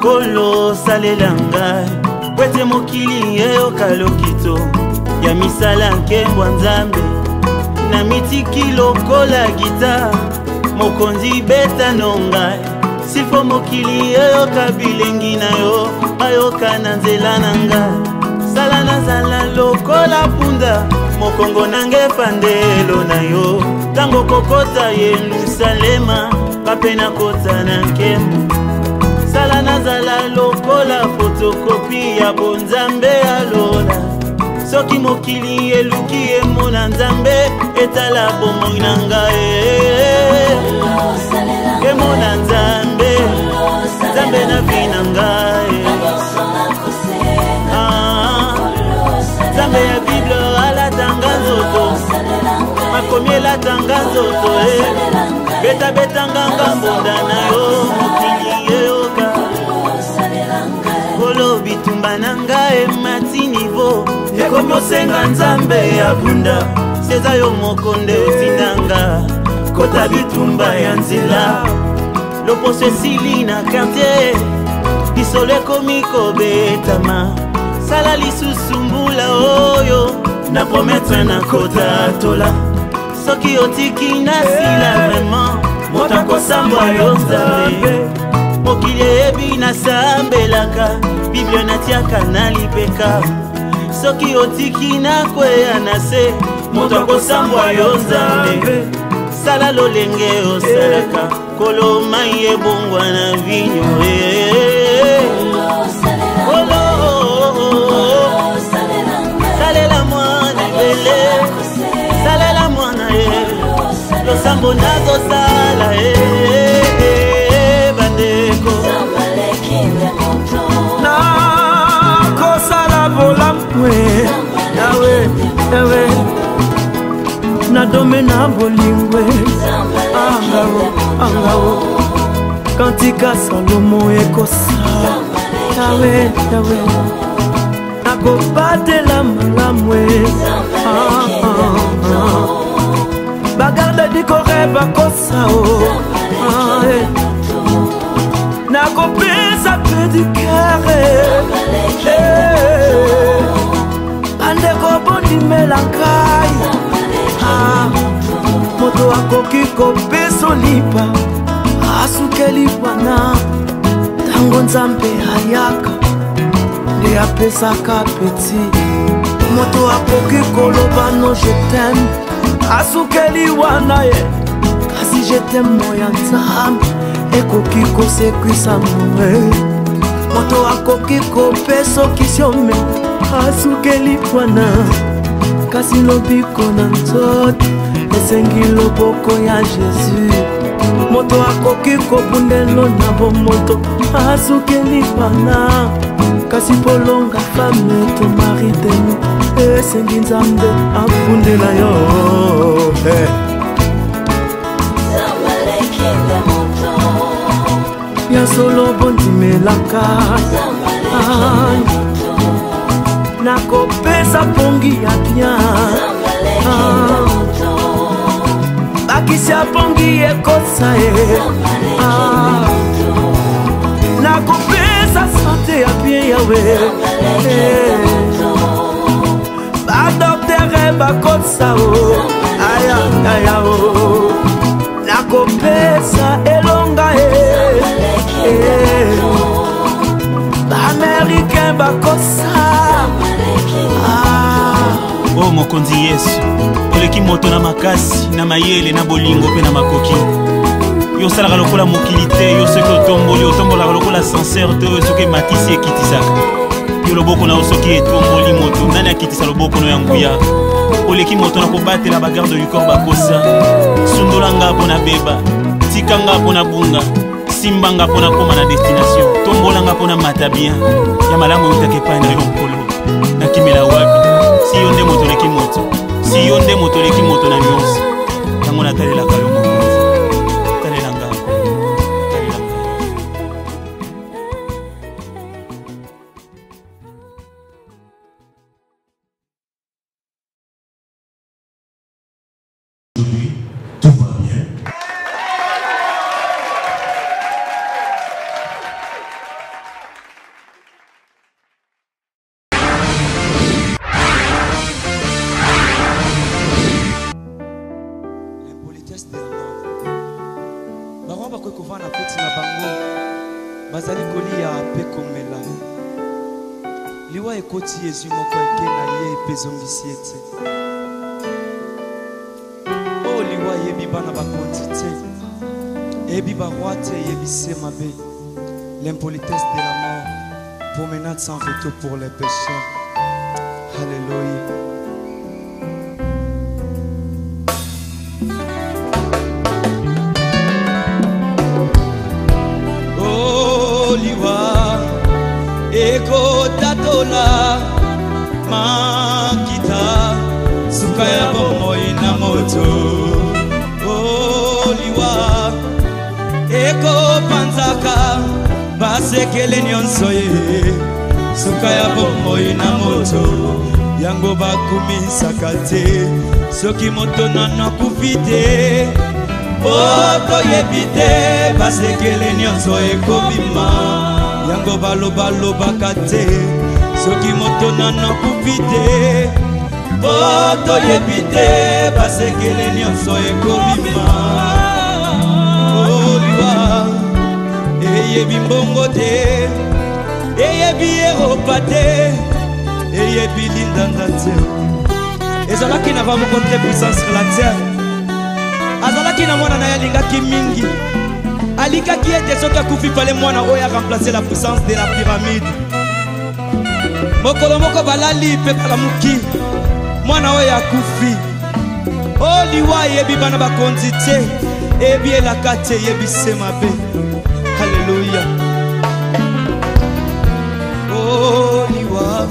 kolo salela ngai kwete mokili eyoka lokito ya misala nkembwa nzambe namitiki lokola gita mokonzi beta nongai sifo mokili eyoka bilengi na yo bayoka na nzela na ngai sala nazala lokola punda mokongo nange pandelo na yo tango kokota Yerusalema pape na kota na nkembo sala nazala lokola fotokopi ya bonzambe alola soki mokili eluki emona nzambe etala bomoi na ngai emona nzambe nzambe na vi na ngai nzambe ya bible alatanga nzoto makomi elatanga nzoto betabetanga mbonda na yo mokili eyoka kolo bitumba na ngai emati nivo ekomi osenga nzambe ya bunda seza yo moko nde otindanga kota bitumba ya nzela loposo esili na quartier lisolo ekomi kobetama sala lisusu mbula oyo na prometre na kota tola soki otiki nasila vraiment moto akosambwa yo nzambe mokili eyebi nasambelaka biblia natiaka na lipeka soki otiki nakweya na se moto akosambwa yo nzambe sala lolenge osalaka kolo mai ebongwa na vinyo kolo salela mwana bele salela mwana losambo nazosala bandeko nakosala bolamwe yawe yawe nadome na bolingwe angao angao kantika salomo ekosala yawe yawe nakobatela malamwe bagarde dikore bakosao nakopesa pedikere bandeko bondimela ngai moto akoki kopesa lipa asukeli wana tango nzambe ayaka nde apesaka peti moto akoki koloba no je t'aime asukeli wana ye kasi je t'aime moya nzambe ekoki kosekwisa moe moto akoki kopesa okisiome asukeli wana kasi lobiko na nzoto esengi loboko ya Jésus moto akoki kobundelo na bomoto asukeli wana kasi polonga fame to mari tenu esengi nzambe abundela yo ya solo bondimelaka nakopesa pongi ya bien bakisi ya pongi ekosa nakopesa sante ya bien yawe badoktere bakosa aya nakopesa elonga baamericain bakosa o mokonzi yesu oleki moto na makasi na mayele na bolingo mpe na makoki yo osalaka lokola mokili te yo soki otomboli otombolaka lokola sincere te oyo soki ematisi ekitisaka yo loboko na yo soki etomboli moto nani akitisa loboko na ya nguya oleki moto na kobatela bagarde du corps bakosa sundola nga mpo na beba tika nga mpo na bunga simba nga mpo na koma na destination tombola nga mpo na mata bien ya malamu eutaka epai na yo nkolo nakimela wapi si yo nde moto oleki moto si yo nde moto oleki moto na nyonso yango natalelaka yo mokonzi talela nga pe komela liwa ekoti Yesu moko eke na ye epezongisi ete o liwa yebi bana bakonzi te ebi baroi te yebi se mabe l'impolitesse de la mort promenade sans retour pour les pécheurs. Alléluia. Eko tatola makita sukaya bomoi na moto oliwa eko panzaka basekele nyonso ye sukaya bomoi na moto yango bakumisaka te soki moto nana kufite oto yebite basekele nyonso ekobima yango baloba te soki moto nana kupite boto yebite basekele nyonso ekobima oliwa eyebi mbongo te eyebi eropa te eyebi lindanda te ezalaki na bamokonte puissance sur la terre azalaki na mwana na ye alingaki mingi alikaki ete soki akufi fale mwana oyo remplacer la puissance de la pyramide mokolo moko balali mpe balamuki mwana oyo akufi oliwa yebi bana bakonzi te ebi elaka te yebi se mabe. Alléluia. Oliwa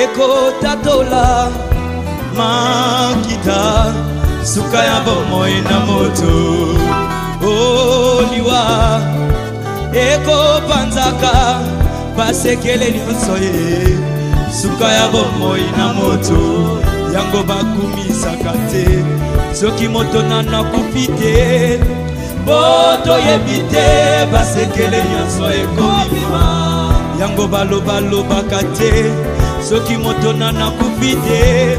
ekotatola makita suka ya bomoi na moto oliwa eko panzaka basekele nyonso ye suka ya bomoi na moto yango bakumisaka te soki moto nana kupite boto yebite basekele nyonso ekobima yango balobaka te soki moto nana kupite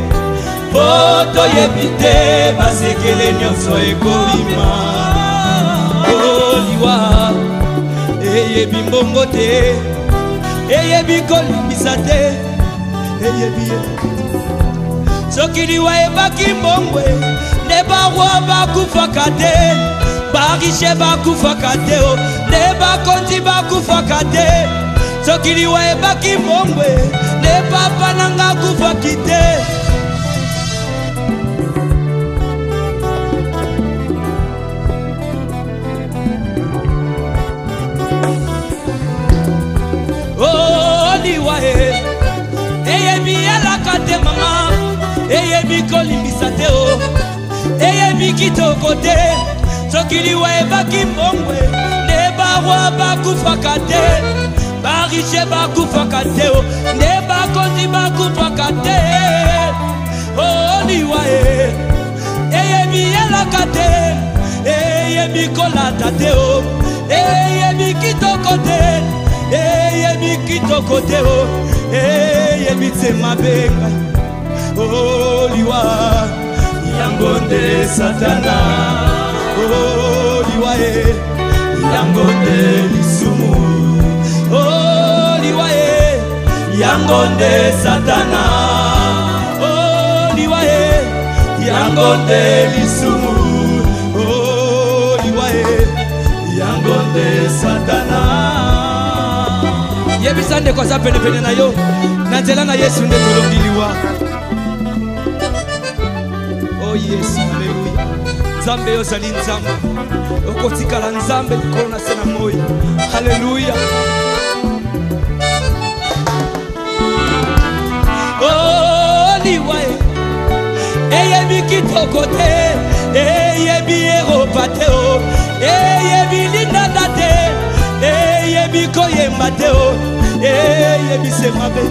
boto yebite basekele nyonso ekobima oliwa eyebi mbongo te eyebi kolimbisa te eyebi soki liwa ebaki mbongwe nde baroi bakufaka te barishe bakufaka te nde bakonzi bakufaka te soki liwa ebaki mbongwe nde papa nanga akufaki te. Oliwa eyebi elaka te mama eyebi kolimbisa te eyebi kitoko te soki liwa ebaki mbongwe nde baroi bakufaka te barishe bakufaka te nde bakonzi bakufaka te oliwa eyebi elaka te eyebi kolata te eyebi kitoko te eyebi kitoko te eyebi te mabenga oliwa yango nde satana oliwa yango nde lisumu oliwa yango nde satana oliwa yango nde lisumu oliwa yango nde satana. Yebisa ndeko aza penepene na yo na nzela na Yesu nde tolongi liwa. Oh Yesu, haleluya. Nzambe ozali nzambe okotikala nzambe likolo na se na moi. Haleluya. Oh liwa eyebi kitoko te eyebi eropa te eyebi lindanda te eyebi koyemba te eyebi se mabe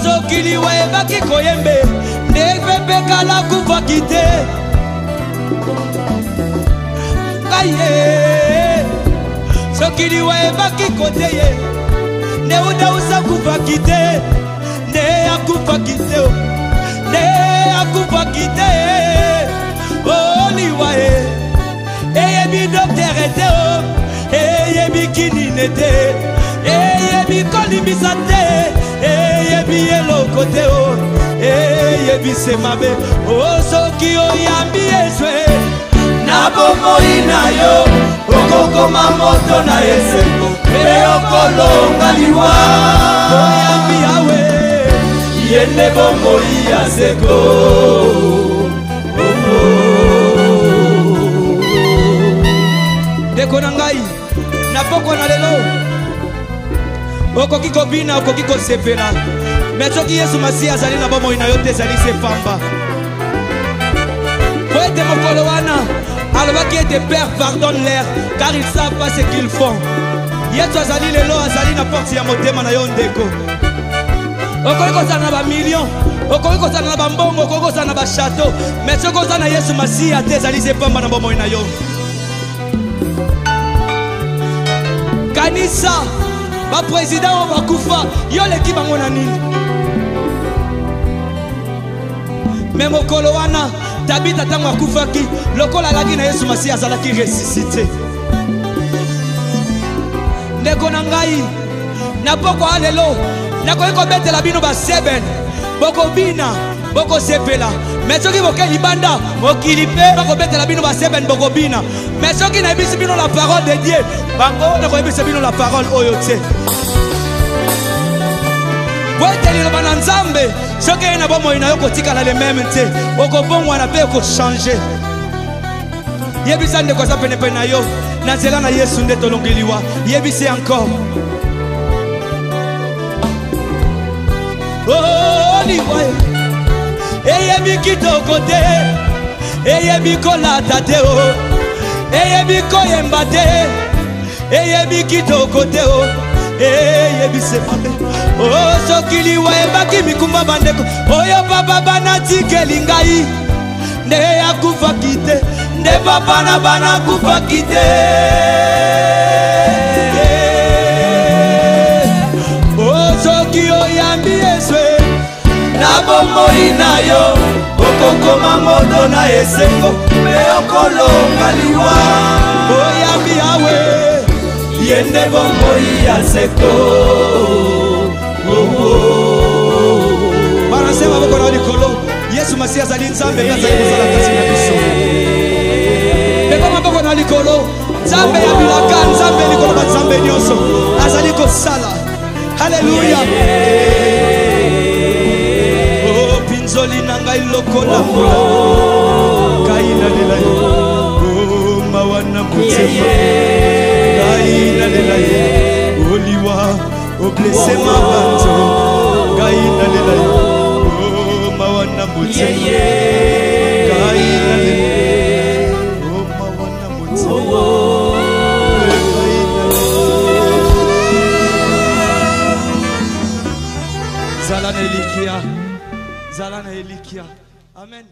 soki liwa ebaki koyembe nde pekala kufaki te kaye soki liwa ebaki kote ye nde udausa kufaki te nde akufaki te nde akufaki te oliwa eyebi doktere te eyebi kinine te yambisa te eyebi eloko te o eyebi se mabe o soki oyambi Yesu na bomoi na yo okokoma moto na esengo mpe okolonga liwa oyambi yawe yende bomoi ya seko ndeko na ngai na poko na lelo okoki kobina okoki kosepela me soki Yesu Masiya azali na bomoi na yo te ezali se pamba po ete mokolo wana alobaki ete Père pardonne-leur car ils savent pas ce qu'ils font. Yesu azali lelo azali na porte ya motema na yo ndeko okoki kozala na bamillion okoki kozala na bambongo okoki kozala na bachateau mais soki oza na Yesu Masiya te ezali se pamba na bomoi na yo kanisa baprésident oyo bakufa yo leki bango na nini me mokolo wana Tabita ntango akufaki lokola alaki na Yesu Masiya azalaki ressuscité ndeko na ngai na poko alelo nakoki kobetela bino basebene bokobina bokosepela me soki boke libanda mokili mpe bakobetela bino basebene bokobina me soki nayebisi bino la parole de Dieu bango nakoyebisa bino la parole oyo te boete liloba na Nzambe soki ye na bomoi na yo kotikala le meme te okobongwana mpe okochange yebisa ndeko aza penepene na yo na nzela na Yesu nde tolongeliwa yebisi encore liwa eyebi kitoko te eyebi kolata te o eyebi koyemba te eyebi kitoko te o eyebi sepabe o soki liwa ebaki mikumba bandeko oyo papa banatikeli ngai nde akufaki te nde papa na bana akufaki te o soki oyambi Yesu na bomoi na yo okokoma moto na esengo mpe okolonga liwa oyambi yawe yende bomoi ya seko balance maboko na likolo Yesu Masiya azali Nzambe mpe azali kosala kasi na biso mpe maboko na likolo Nzambe ya bilaka Nzambe likolo ba Nzambe nyonso azali kosala haleluya o pinzoli na ngai lokola kai na lela o mawana motema kai na lela oliwa o blesse ma banzo kai na lela o mawana motema kai na lela o mawana motema Zalana Elikia, Zalana Elikia, amen.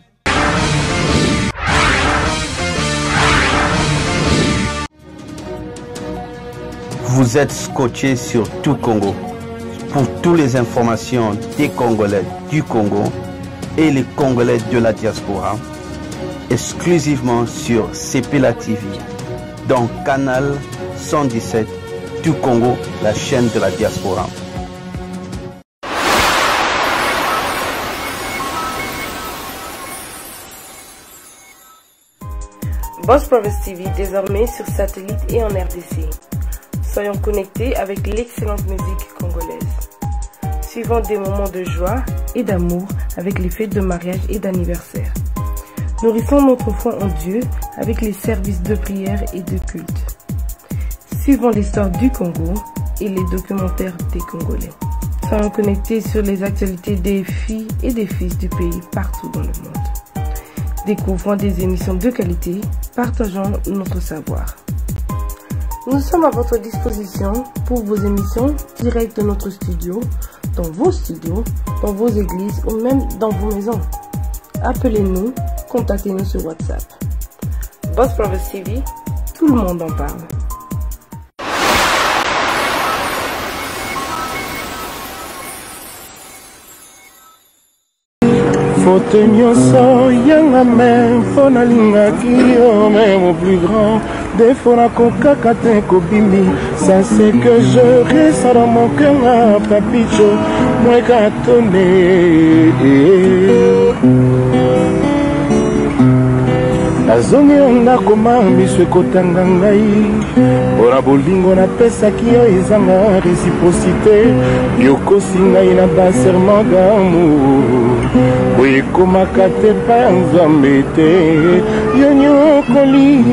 Vous êtes scotché sur Tout Congo. Pour toutes les informations des Congolais du Congo et les Congolais de la diaspora, exclusivement sur Sepela TV, dans Canal 117, Tout Congo, la chaîne de la diaspora. Boss Province TV désormais sur satellite et en RDC. Soyons connectés avec l'excellente musique congolaise. Suivons des moments de joie et d'amour avec les fêtes de mariage et d'anniversaire. Nourrissons notre foi en Dieu avec les services de prière et de culte. Suivons l'histoire du Congo et les documentaires des Congolais. Soyons connectés sur les actualités des filles et des fils du pays partout dans le monde. Découvrons des émissions de qualité, partageons notre savoir. Nous sommes à votre disposition pour vos émissions directes de notre studio, dans vos studios, dans vos églises ou même dans vos maisons. Appelez-nous, contactez-nous sur WhatsApp. Boss Province TV, tout le monde en parle. Fote nyonso yanga me mpo nalingaki yo même au plus grand défaut nakokaka te kobimi. Ça c'est que je reste dans mon cœur à papicho moi katonné. Nazongi ndako miso ekotanga ngai mpona bolingo napesaki yo ezanga réciprocité yokosi ngai na baserment d'amour oyo ekomaka te pa nzambe te yo nyokoli